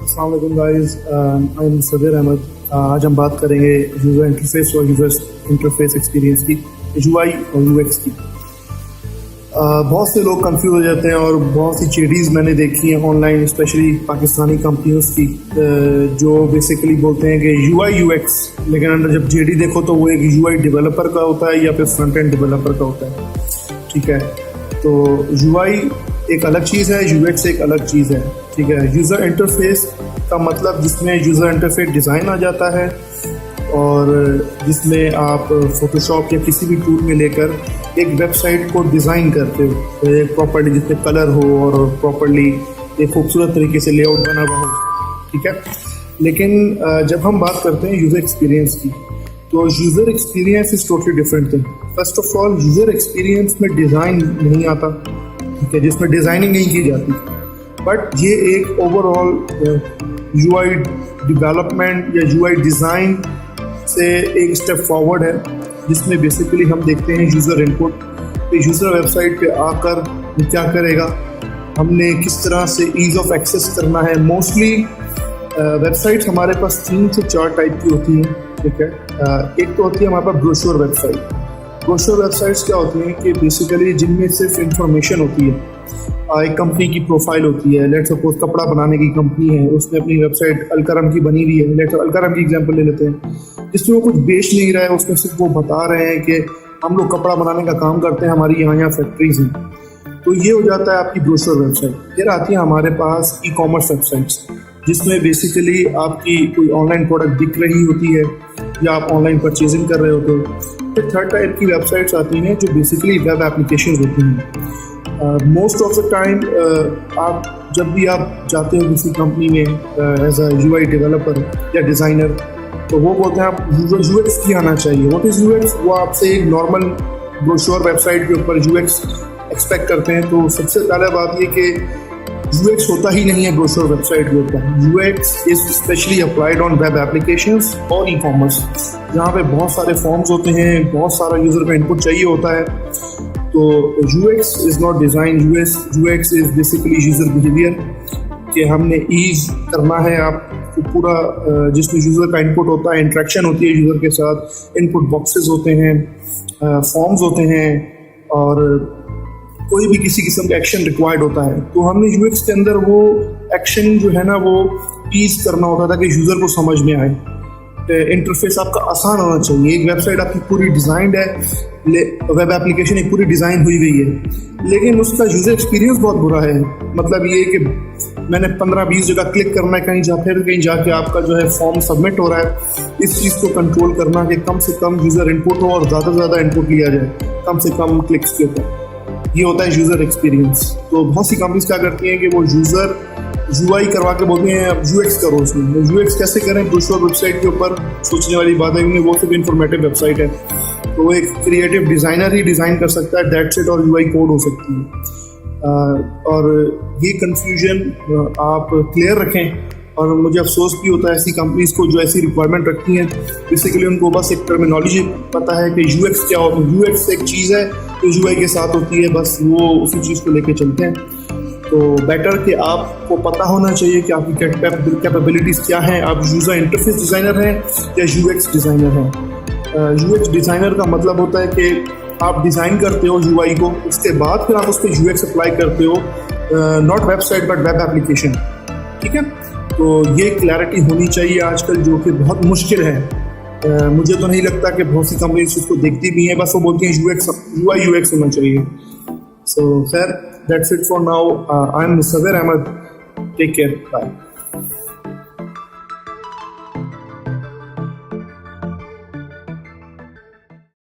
अस्सलाम वालेकुम guys, I am सदर अहमद। आज हम बात करेंगे यूज़र इंटरफेस और यूज़र इंटरफेस एक्सपीरियंस की, यूआई और यूएक्स की। बहुत से लोग कंफ्यूज हो जाते हैं और बहुत सी जेडीज़ मैंने देखी हैं ऑनलाइन, स्पेशली पाकिस्तानी कंपनियों की, जो बेसिकली बोलते हैं कि यूआई यूएक्स, लेकिन अंदर जब जेडी देखो तो वो एक यूआई डेवलपर का होता है या फिर फ्रंट एंड डेवलपर का होता है। ठीक है, तो यूआई एक अलग चीज़ है, यूएक्स एक अलग चीज़ है। ठीक है, यूज़र इंटरफेस का मतलब जिसमें यूज़र इंटरफेस डिज़ाइन आ जाता है और जिसमें आप फोटोशॉप या किसी भी टूल में लेकर एक वेबसाइट को डिज़ाइन करते हो एक प्रॉपर्ली, जिसमें कलर हो और प्रॉपर्ली एक खूबसूरत तरीके से लेआउट बना हुआ हो। ठीक है, लेकिन जब हम बात करते हैं यूज़र एक्सपीरियंस की, तो user experience is totally different thing. First of all, user experience में डिज़ाइन नहीं आता, ठीक है, जिसमें डिज़ाइनिंग नहीं की जाती, बट ये एक ओवरऑल यूआई डेवलपमेंट या यूआई डिज़ाइन से एक स्टेप फॉरवर्ड है, जिसमें बेसिकली हम देखते हैं यूज़र इनपुट पे, यूज़र वेबसाइट पे आकर क्या करेगा, हमने किस तरह से ईज़ ऑफ एक्सेस करना है। मोस्टली वेबसाइट्स हमारे पास 3 से 4 टाइप की होती हैं। ठीक है, एक तो होती है हमारे पास ब्रोशर वेबसाइट। ब्रोशर वेबसाइट्स क्या होती हैं कि बेसिकली जिनमें सिर्फ इंफॉर्मेशन होती है, एक कंपनी की प्रोफाइल होती है। लेट्स सपोज कपड़ा बनाने की कंपनी है, उसने अपनी वेबसाइट अलकरम की बनी हुई है, लेट्स अलकरम की एग्जांपल ले लेते हैं, जिसमें वो कुछ बेच नहीं रहा है, उसमें सिर्फ वो बता रहे हैं कि हम लोग कपड़ा बनाने का काम करते हैं, हमारी यहाँ फैक्ट्रीज हैं। तो ये हो जाता है आपकी ब्रोशर वेबसाइट। फिर आती है हमारे पास ई कॉमर्स वेबसाइट्स, जिसमें बेसिकली आपकी कोई ऑनलाइन प्रोडक्ट बिक रही होती है या आप ऑनलाइन परचेजिंग कर रहे होते हो। फिर थर्ड टाइप की वेबसाइट्स आती हैं जो बेसिकली वेब एप्लीकेशन होती हैं। मोस्ट ऑफ द टाइम आप जब भी आप जाते हो किसी कंपनी में एज अ यूआई डेवलपर या डिज़ाइनर, तो वो बोलते हैं आप यूएक्स की आना चाहिए। What is UX? वो आपसे एक नॉर्मल ब्रोशर वेबसाइट के ऊपर यूएक्स एक्सपेक्ट करते हैं। तो सबसे पहले बात ये कि यूएक्स होता ही नहीं है ब्रोशर वेबसाइट के ऊपर। UX is specially applied on web applications और ई कॉमर्स, जहाँ पे बहुत सारे फॉर्म्स होते हैं, बहुत सारा यूज़र का इनपुट चाहिए होता है। तो UX is not design, UX is basically user behaviour, कि हमने ईज़ करना है आपको पूरा, जिसमें यूज़र का इनपुट होता है, इंट्रैक्शन होती है यूज़र के साथ, इनपुट बॉक्सेस होते हैं, फॉर्म्स होते हैं और कोई भी किसी किस्म का एक्शन रिक्वायर्ड होता है। तो हमने यूएक्स के अंदर वो एक्शन जो है ना, वो ईज़ करना होता था कि यूज़र को समझ में आए। इंटरफेस आपका आसान होना चाहिए। एक वेबसाइट आपकी पूरी डिज़ाइंड है, वेब एप्लीकेशन एक पूरी डिज़ाइन हुई हुई है, लेकिन उसका यूज़र एक्सपीरियंस बहुत बुरा है। मतलब ये कि मैंने 15-20 जगह क्लिक करना है, कहीं जाके आपका जो है फॉर्म सबमिट हो रहा है। इस चीज़ को कंट्रोल करना कि कम से कम यूज़र इनपुट हो और ज़्यादा से ज़्यादा इनपुट लिया जाए, कम से कम क्लिक्स के ऊपर। ये होता है यूज़र एक्सपीरियंस। तो बहुत सी कंपनीज क्या करती हैं कि वो यूज़र यूआई करवा के बोलते हैं अब यूएक्स करो। उसमें यूएक्स कैसे करें? ब्रोशर वेबसाइट के ऊपर सोचने वाली बात है, क्योंकि वो सिर्फ इंफॉर्मेटिव वेबसाइट है, तो वो एक क्रिएटिव डिज़ाइनर ही डिज़ाइन कर सकता है, दैट्स इट, और यूआई कोड हो सकती है। और ये कन्फ्यूजन आप क्लियर रखें। और मुझे अफसोस भी होता है ऐसी कंपनीज को जो ऐसी रिक्वायरमेंट रखती हैं, बेसिकली उनको बस एक टर्मिनोलॉजी पता है कि यूएक्स क्या होता है। यूएक्स एक चीज़ है जो यूआई के साथ होती है, बस वो उसी चीज़ को लेके चलते हैं। तो बेटर कि आपको पता होना चाहिए कि आपकी कैपेबिलिटीज़ क्या हैं। आप यूज़र इंटरफेस डिज़ाइनर हैं या यूएक्स डिज़ाइनर हैं। यूएक्स डिज़ाइनर का मतलब होता है कि आप डिज़ाइन करते हो यूआई को, उसके बाद फिर आप उस पर यूएक्स अप्लाई करते हो, not website but web application. ठीक है, तो ये क्लैरिटी होनी चाहिए आजकल, जो कि बहुत मुश्किल है। मुझे तो नहीं लगता कि बहुत सी कंपनीज इसको देखती भी हैं, बस वो बोलती हैं यूआई यूएक्स होना चाहिए। So, sir, that's it for now. I'm Mr. Ahmed. Take care. Bye.